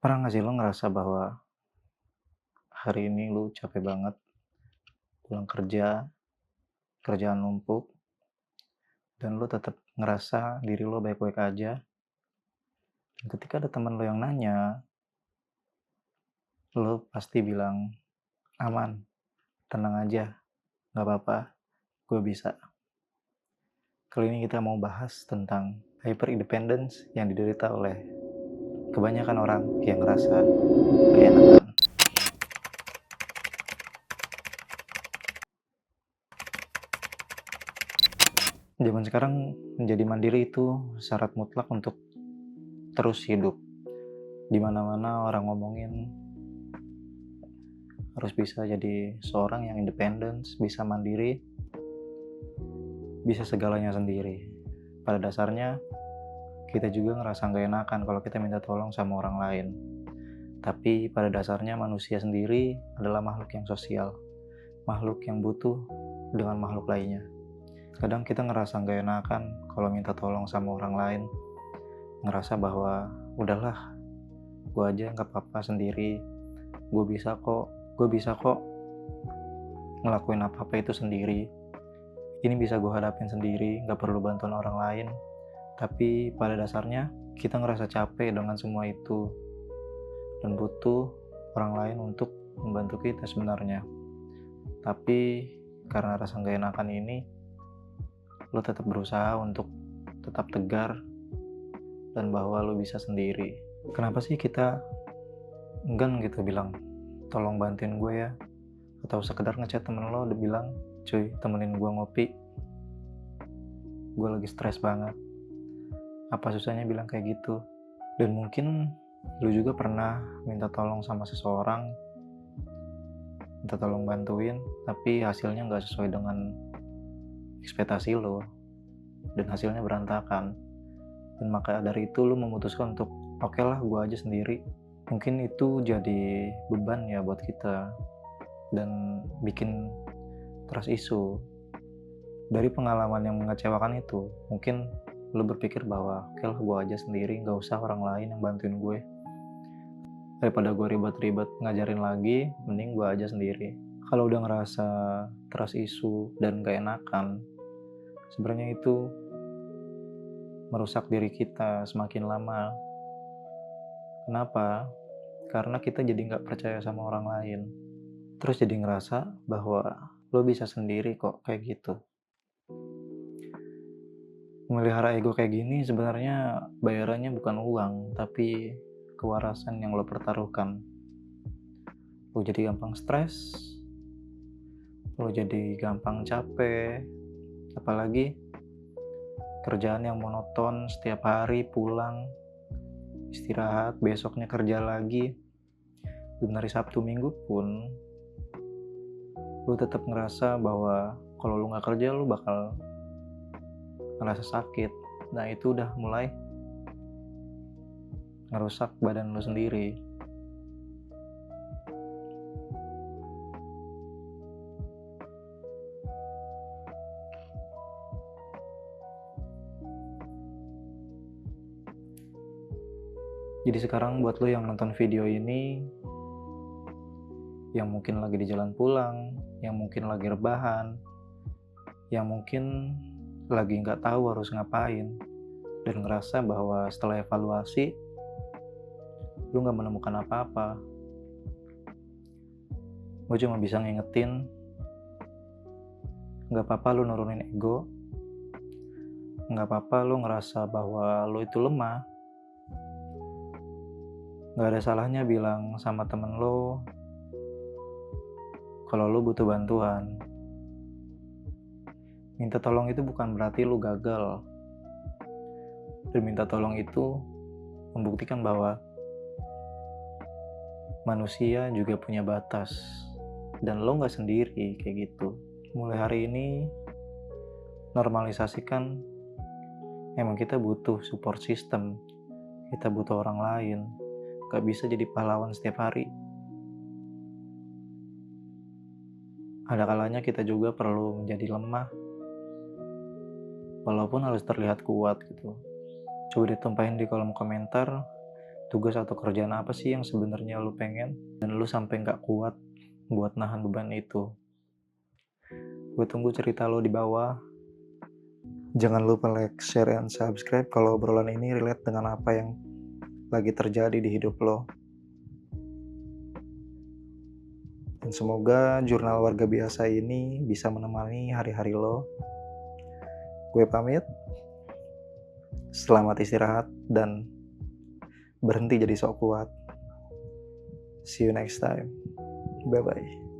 Pernah nggak sih lo ngerasa bahwa hari ini lu capek banget, pulang kerja, kerjaan numpuk, dan lu tetap ngerasa diri lo baik-baik aja, dan ketika ada teman lo yang nanya, lo pasti bilang, "Aman, tenang aja, nggak apa-apa, gue bisa." Kali ini kita mau bahas tentang hyper independence yang diderita oleh kebanyakan orang yang ngerasa keenakan. Zaman sekarang menjadi mandiri itu syarat mutlak untuk terus hidup. Di mana-mana orang ngomongin harus bisa jadi seorang yang independen, bisa mandiri, bisa segalanya sendiri. Pada dasarnya, kita juga ngerasa nggak enakan kalau kita minta tolong sama orang lain. Tapi pada dasarnya manusia sendiri adalah makhluk yang sosial, makhluk yang butuh dengan makhluk lainnya. Kadang kita ngerasa nggak enakan kalau minta tolong sama orang lain, ngerasa bahwa udahlah, gue aja nggak apa-apa sendiri, gue bisa kok ngelakuin apa-apa itu sendiri. Ini bisa gue hadapin sendiri, gak perlu bantuan orang lain. Tapi pada dasarnya kita ngerasa capek dengan semua itu dan butuh orang lain untuk membantu kita sebenarnya. Tapi karena rasa gak enakan ini, lo tetap berusaha untuk tetap tegar dan bahwa lo bisa sendiri. Kenapa sih kita enggan gitu bilang, tolong bantuin gue ya? Atau sekedar ngechat temen lo udah bilang, cuy temenin gue ngopi, gue lagi stres banget. Apa susahnya bilang kayak gitu? Dan mungkin lu juga pernah minta tolong sama seseorang, minta tolong bantuin, tapi hasilnya gak sesuai dengan ekspektasi lo, dan hasilnya berantakan. Dan maka dari itu lu memutuskan untuk oke lah gue aja sendiri. Mungkin itu jadi beban ya buat kita dan bikin trust issue. Dari pengalaman yang mengecewakan itu, mungkin lu berpikir bahwa oke lah gue aja sendiri, gak usah orang lain yang bantuin gue. Daripada gue ribet-ribet ngajarin lagi, mending gue aja sendiri. Kalau udah ngerasa trust issue dan gak enakan, sebenarnya itu merusak diri kita semakin lama. Kenapa? Karena kita jadi gak percaya sama orang lain. Terus jadi ngerasa bahwa lo bisa sendiri kok kayak gitu. Memelihara ego kayak gini sebenarnya bayarannya bukan uang, tapi kewarasan yang lo pertaruhkan. Lo jadi gampang stres, lo jadi gampang capek, apalagi kerjaan yang monoton setiap hari pulang, istirahat, besoknya kerja lagi. Dan hari Sabtu Minggu pun lo tetap ngerasa bahwa kalau lo gak kerja lo bakal ngerasa sakit. Nah itu udah mulai ngerusak badan lo sendiri. Jadi sekarang buat lo yang nonton video ini, yang mungkin lagi di jalan pulang, yang mungkin lagi rebahan, yang mungkin lagi nggak tahu harus ngapain, dan ngerasa bahwa setelah evaluasi lu nggak menemukan apa-apa, gue cuma bisa ngingetin, nggak apa-apa lu nurunin ego, nggak apa-apa lu ngerasa bahwa lu itu lemah. Nggak ada salahnya bilang sama temen lo kalau lu butuh bantuan. Minta tolong itu bukan berarti lu gagal. Dan minta tolong itu membuktikan bahwa manusia juga punya batas. Dan lo gak sendiri kayak gitu. Mulai hari ini, normalisasikan emang kita butuh support system. Kita butuh orang lain. Gak bisa jadi pahlawan setiap hari. Ada kalanya kita juga perlu menjadi lemah, walaupun harus terlihat kuat gitu. Coba ditumpahin di kolom komentar, tugas atau kerjaan apa sih yang sebenarnya lu pengen dan lu sampai nggak kuat buat nahan beban itu. Gue tunggu cerita lo di bawah. Jangan lupa like, share, and subscribe kalau obrolan ini relate dengan apa yang lagi terjadi di hidup lo. Dan semoga jurnal warga biasa ini bisa menemani hari-hari lo. Gue pamit. Selamat istirahat dan berhenti jadi sok kuat. See you next time. Bye-bye.